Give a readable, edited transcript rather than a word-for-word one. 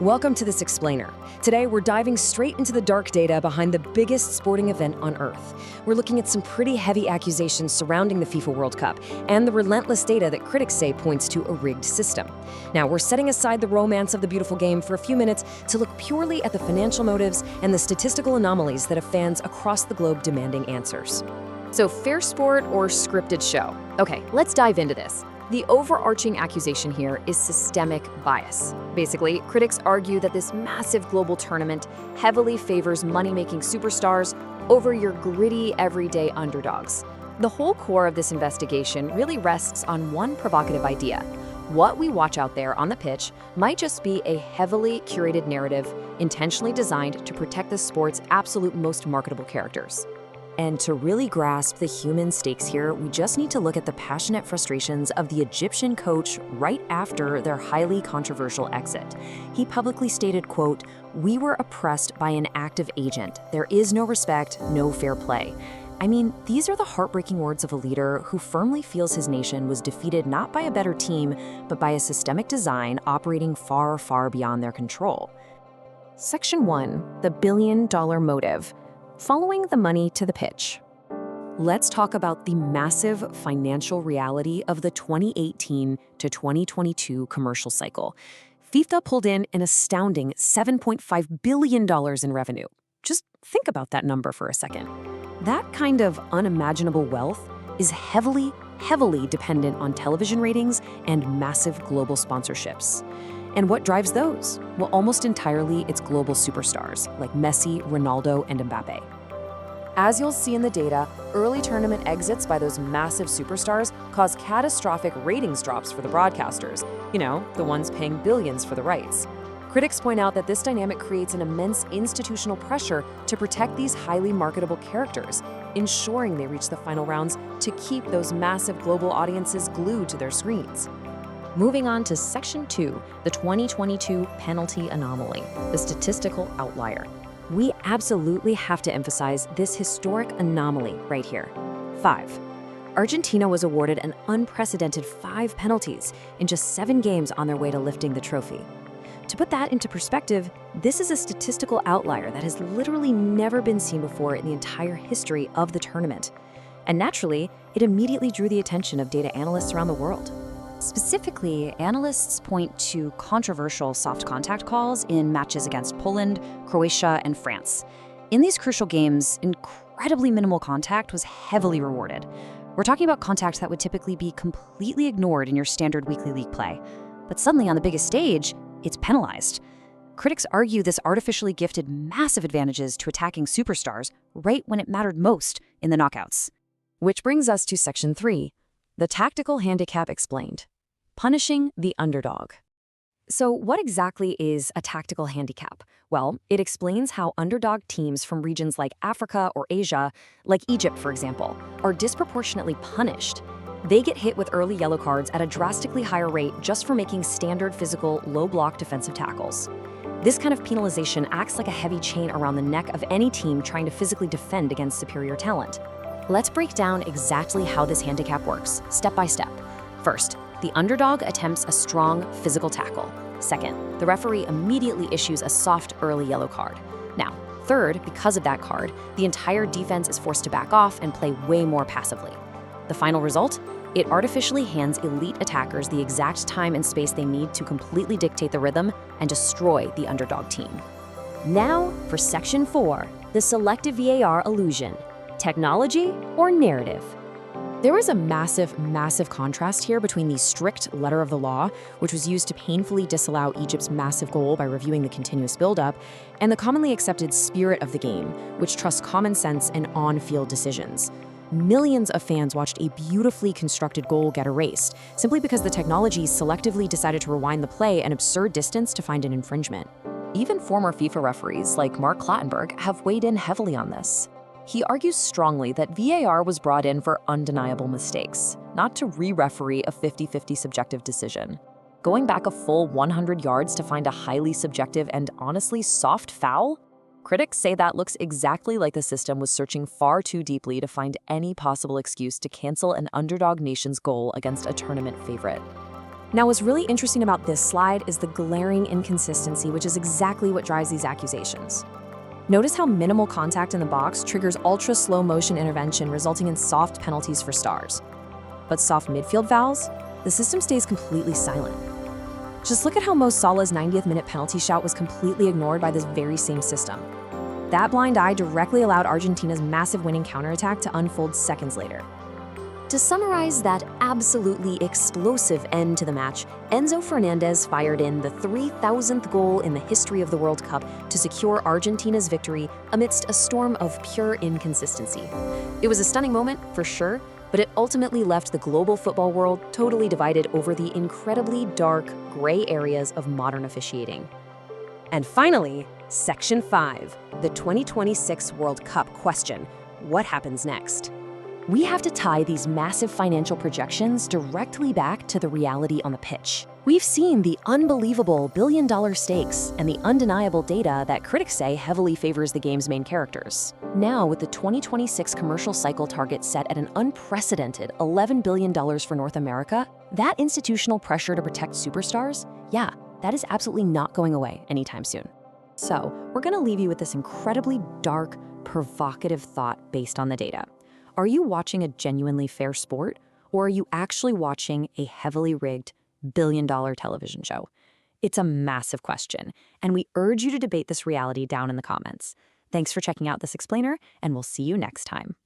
Welcome to this explainer. Today, we're diving straight into the dark data behind the biggest sporting event on Earth. We're looking at some pretty heavy accusations surrounding the FIFA World Cup and the relentless data that critics say points to a rigged system. Now, we're setting aside the romance of the beautiful game for a few minutes to look purely at the financial motives and the statistical anomalies that have fans across the globe demanding answers. So, fair sport or scripted show? Okay, let's dive into this. The overarching accusation here is systemic bias. Basically, critics argue that this massive global tournament heavily favors money-making superstars over your gritty, everyday underdogs. The whole core of this investigation really rests on one provocative idea. What we watch out there on the pitch might just be a heavily curated narrative intentionally designed to protect the sport's absolute most marketable characters. And to really grasp the human stakes here, we just need to look at the passionate frustrations of the Egyptian coach right after their highly controversial exit. He publicly stated, quote, "We were oppressed by an active agent. There is no respect, no fair play." I mean, these are the heartbreaking words of a leader who firmly feels his nation was defeated not by a better team, but by a systemic design operating far, far beyond their control. Section 1, the billion-dollar motive. Following the money to the pitch. Let's talk about the massive financial reality of the 2018 to 2022 commercial cycle. FIFA pulled in an astounding $7.5 billion in revenue. Just think about that number for a second. That kind of unimaginable wealth is heavily dependent on television ratings and massive global sponsorships. And what drives those? Well, almost entirely it's global superstars like Messi, Ronaldo, and Mbappe. As you'll see in the data, early tournament exits by those massive superstars cause catastrophic ratings drops for the broadcasters, the ones paying billions for the rights. Critics point out that this dynamic creates an immense institutional pressure to protect these highly marketable characters, ensuring they reach the final rounds to keep those massive global audiences glued to their screens. Moving on to Section 2, the 2022 penalty anomaly, the statistical outlier. We absolutely have to emphasize this historic anomaly right here. 5. Argentina was awarded an unprecedented 5 penalties in just 7 games on their way to lifting the trophy. To put that into perspective, this is a statistical outlier that has literally never been seen before in the entire history of the tournament. And naturally, it immediately drew the attention of data analysts around the world. Specifically, analysts point to controversial soft contact calls in matches against Poland, Croatia, and France. In these crucial games, incredibly minimal contact was heavily rewarded. We're talking about contact that would typically be completely ignored in your standard weekly league play. But suddenly on the biggest stage, it's penalized. Critics argue this artificially gifted massive advantages to attacking superstars right when it mattered most in the knockouts. Which brings us to Section 3. The tactical handicap explained. Punishing the underdog. So what exactly is a tactical handicap? Well, it explains how underdog teams from regions like Africa or Asia, like Egypt for example, are disproportionately punished. They get hit with early yellow cards at a drastically higher rate just for making standard physical, low-block defensive tackles. This kind of penalization acts like a heavy chain around the neck of any team trying to physically defend against superior talent. Let's break down exactly how this handicap works, step by step. First, the underdog attempts a strong physical tackle. Second, the referee immediately issues a soft early yellow card. Now, third, because of that card, the entire defense is forced to back off and play way more passively. The final result? It artificially hands elite attackers the exact time and space they need to completely dictate the rhythm and destroy the underdog team. Now, for Section 4, the selective VAR illusion. Technology or narrative? There was a massive contrast here between the strict letter of the law, which was used to painfully disallow Egypt's massive goal by reviewing the continuous buildup, and the commonly accepted spirit of the game, which trusts common sense and on-field decisions. Millions of fans watched a beautifully constructed goal get erased, simply because the technology selectively decided to rewind the play an absurd distance to find an infringement. Even former FIFA referees like Mark Clattenburg have weighed in heavily on this. He argues strongly that VAR was brought in for undeniable mistakes, not to re-referee a 50-50 subjective decision. Going back a full 100 yards to find a highly subjective and honestly soft foul? Critics say that looks exactly like the system was searching far too deeply to find any possible excuse to cancel an underdog nation's goal against a tournament favorite. Now, what's really interesting about this slide is the glaring inconsistency, which is exactly what drives these accusations. Notice how minimal contact in the box triggers ultra slow motion intervention, resulting in soft penalties for stars. But soft midfield fouls? The system stays completely silent. Just look at how Mo Salah's 90th minute penalty shout was completely ignored by this very same system. That blind eye directly allowed Argentina's massive winning counterattack to unfold seconds later. To summarize that absolutely explosive end to the match, Enzo Fernandez fired in the 3,000th goal in the history of the World Cup to secure Argentina's victory amidst a storm of pure inconsistency. It was a stunning moment, for sure, but it ultimately left the global football world totally divided over the incredibly dark, gray areas of modern officiating. And finally, Section 5, the 2026 World Cup question: what happens next? We have to tie these massive financial projections directly back to the reality on the pitch. We've seen the unbelievable billion-dollar stakes and the undeniable data that critics say heavily favors the game's main characters. Now, with the 2026 commercial cycle target set at an unprecedented $11 billion for North America, that institutional pressure to protect superstars, yeah, that is absolutely not going away anytime soon. So, we're gonna leave you with this incredibly dark, provocative thought based on the data. Are you watching a genuinely fair sport, or are you actually watching a heavily rigged billion-dollar television show? It's a massive question, and we urge you to debate this reality down in the comments. Thanks for checking out this explainer, and we'll see you next time.